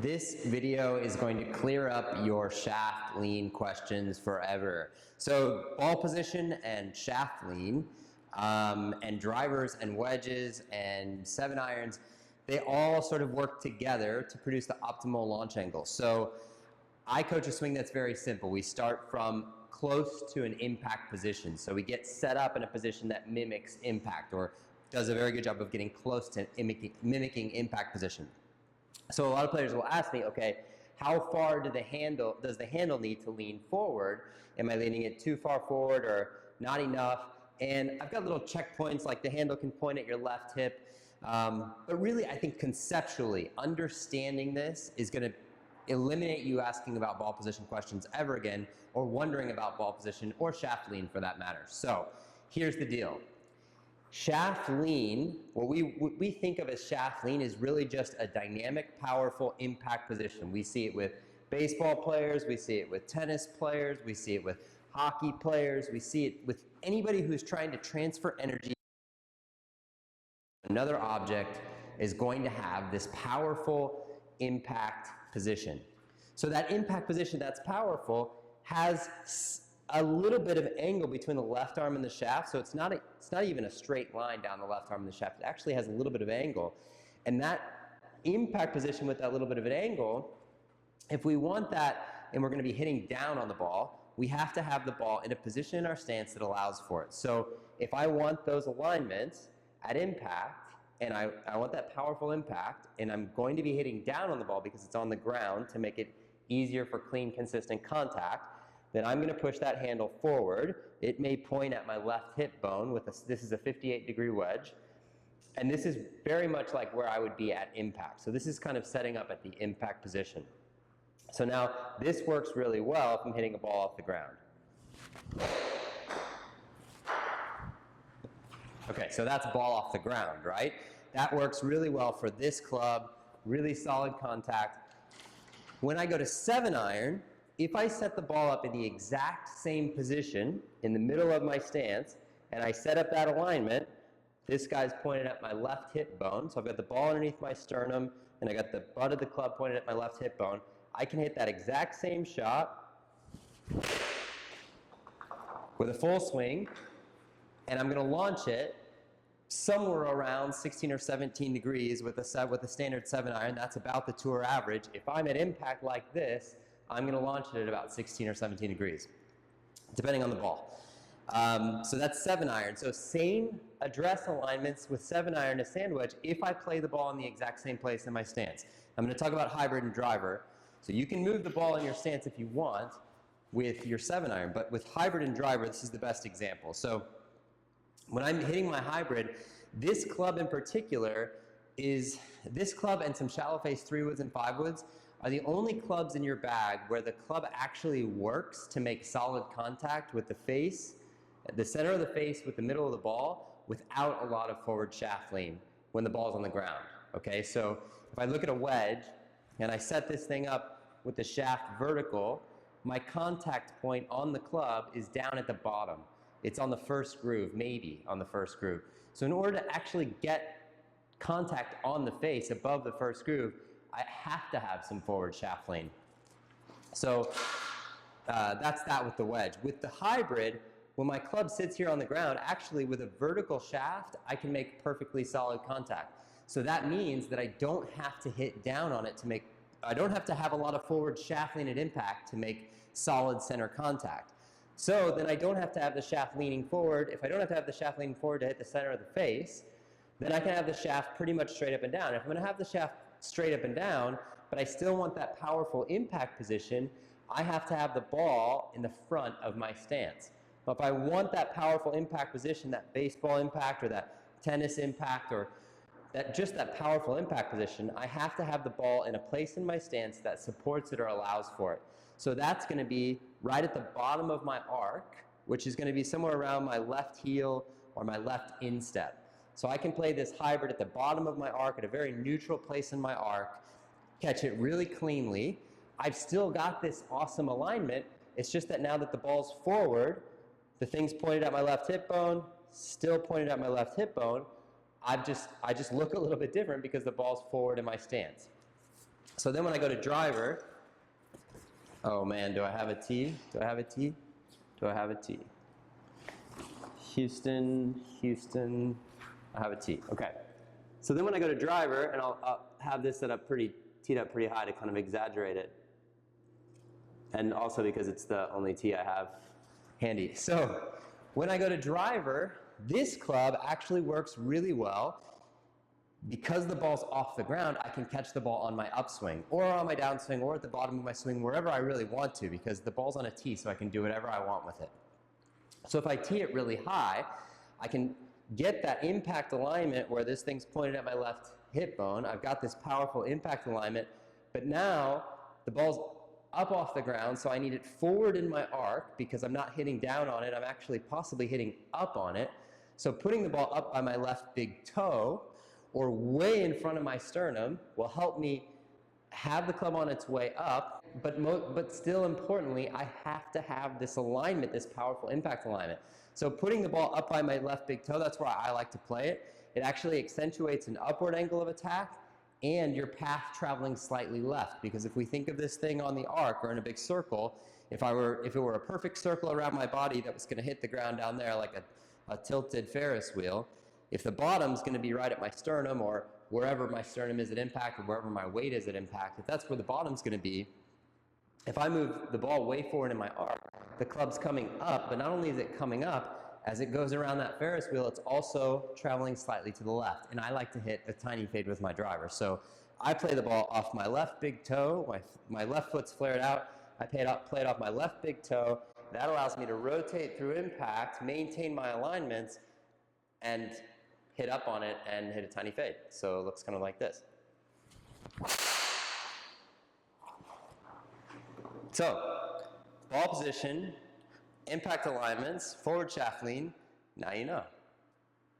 This video is going to clear up your shaft lean questions forever. So ball position and shaft lean and drivers and wedges and 7-irons, they all sort of work together to produce the optimal launch angle. So I coach a swing that's very simple. We start from close to an impact position. So we get set up in a position that mimics impact or does a very good job of getting close to mimicking impact position. So a lot of players will ask me, okay, how far does the handle need to lean forward? Am I leaning it too far forward or not enough? And I've got little checkpoints, like the handle can point at your left hip. But really, I think conceptually, understanding this is going to eliminate you asking about ball position questions ever again, or wondering about ball position or shaft lean for that matter. So here's the deal. Shaft lean, what we think of as shaft lean is really just a dynamic, powerful impact position. We see it with baseball players, we see it with tennis players, we see it with hockey players, we see it with anybody who's trying to transfer energy. Another object is going to have this powerful impact position. So that impact position that's powerful has a little bit of angle between the left arm and the shaft, so it's not even a straight line down the left arm and the shaft. It actually has a little bit of angle. And that impact position with that little bit of an angle, if we want that and we're going to be hitting down on the ball, we have to have the ball in a position in our stance that allows for it. So if I want those alignments at impact, and I want that powerful impact, and I'm going to be hitting down on the ball because it's on the ground to make it easier for clean, consistent contact, then I'm going to push that handle forward. It may point at my left hip bone with this is a 58-degree wedge. And this is very much like where I would be at impact. So this is kind of setting up at the impact position. So now this works really well if I'm hitting a ball off the ground. Okay, so that's ball off the ground, right? That works really well for this club, really solid contact. When I go to 7-iron, if I set the ball up in the exact same position in the middle of my stance, and I set up that alignment, this guy's pointed at my left hip bone, so I've got the ball underneath my sternum, and I got the butt of the club pointed at my left hip bone. I can hit that exact same shot with a full swing, and I'm going to launch it somewhere around 16 or 17 degrees with a standard 7-iron. That's about the tour average. If I'm at impact like this, I'm going to launch it at about 16 or 17 degrees, depending on the ball. So that's 7-iron. So same address alignments with 7-iron as sand wedge if I play the ball in the exact same place in my stance. I'm going to talk about hybrid and driver. So you can move the ball in your stance if you want with your 7-iron, but with hybrid and driver, this is the best example. So when I'm hitting my hybrid, this club in particular this club and some shallow face 3-woods and 5-woods are the only clubs in your bag where the club actually works to make solid contact with the face, the center of the face with the middle of the ball, without a lot of forward shaft lean when the ball's on the ground. Okay, so if I look at a wedge and I set this thing up with the shaft vertical, my contact point on the club is down at the bottom. It's on the first groove, maybe on the first groove. So in order to actually get contact on the face above the first groove, I have to have some forward shaft lean. So that's that with the wedge. With the hybrid, when my club sits here on the ground, actually with a vertical shaft, I can make perfectly solid contact. So that means that I don't have to hit down on it I don't have to have a lot of forward shaft lean at impact to make solid center contact. So then I don't have to have the shaft leaning forward. If I don't have to have the shaft leaning forward to hit the center of the face, then I can have the shaft pretty much straight up and down. If I'm going to have the shaft straight up and down, but I still want that powerful impact position, I have to have the ball in the front of my stance. But if I want that powerful impact position, that baseball impact or that tennis impact or just that powerful impact position, I have to have the ball in a place in my stance that supports it or allows for it. So that's going to be right at the bottom of my arc, which is going to be somewhere around my left heel or my left instep. So I can play this hybrid at the bottom of my arc at a very neutral place in my arc, catch it really cleanly. I've still got this awesome alignment. It's just that now that the ball's forward, the thing's pointed at my left hip bone, still pointed at my left hip bone, I just look a little bit different because the ball's forward in my stance. So So then when I go to driver, oh man, do I have a tee? Do I have a tee? Do I have a tee? Houston, Houston, I have a tee. Okay. So then when I go to driver, and I'll have this set up teed up pretty high to kind of exaggerate it. And also because it's the only tee I have handy. So when I go to driver, this club actually works really well. Because the ball's off the ground, I can catch the ball on my upswing, or on my downswing, or at the bottom of my swing, wherever I really want to, because the ball's on a tee, so I can do whatever I want with it. So if I tee it really high, I can get that impact alignment where this thing's pointed at my left hip bone. I've got this powerful impact alignment, but now the ball's up off the ground, so I need it forward in my arc because I'm not hitting down on it, I'm actually possibly hitting up on it. So putting the ball up by my left big toe or way in front of my sternum will help me have the club on its way up, but still importantly, I have to have this alignment, this powerful impact alignment. So putting the ball up by my left big toe, that's where I like to play it. It actually accentuates an upward angle of attack and your path traveling slightly left, because if we think of this thing on the arc or in a big circle, if it were a perfect circle around my body that was going to hit the ground down there like a tilted Ferris wheel, if the bottom's going to be right at my sternum or wherever my sternum is at impact or wherever my weight is at impact, if that's where the bottom's going to be, if I move the ball way forward in my arc, the club's coming up, but not only is it coming up, as it goes around that Ferris wheel, it's also traveling slightly to the left. And I like to hit a tiny fade with my driver. So I play the ball off my left big toe, my left foot's flared out, I play it off my left big toe. That allows me to rotate through impact, maintain my alignments, and hit up on it and hit a tiny fade. So it looks kind of like this. So, ball position, impact alignments, forward shaft lean, now you know.